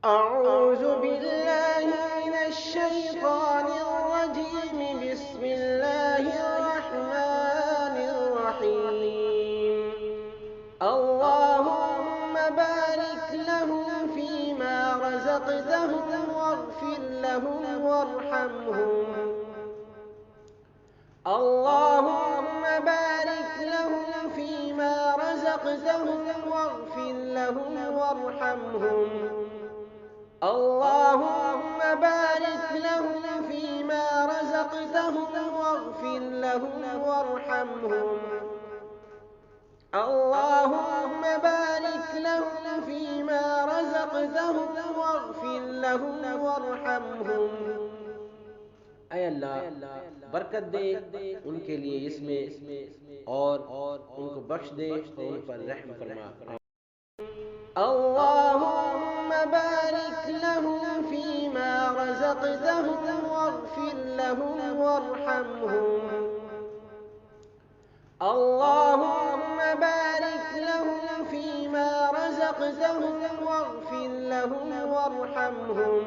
أعوذ بالله من الشيطان الرجيم. بسم الله الرحمن الرحيم. اللهم بارك لهم فيما رزقتهم واغفر لهم وارحمهم. اللهم بارك لهم فيما رزقتهم واغفر لهم وارحمهم. اللهم بارك لهم فيما رزقتهم واغفر لهم وارحمهم. اللهم بارك لهم فيما رزقتهم واغفر لهم وارحمهم. اے اللہ برکت دے ان کے لیے اس میں اور ان کو بخش دے اور ان پر رحم فرما. اللهم بارك لهم فيما رزقتهم واغفر لهم وارحمهم. اللهم بارك لهم فيما رزقتهم واغفر لهم وارحمهم.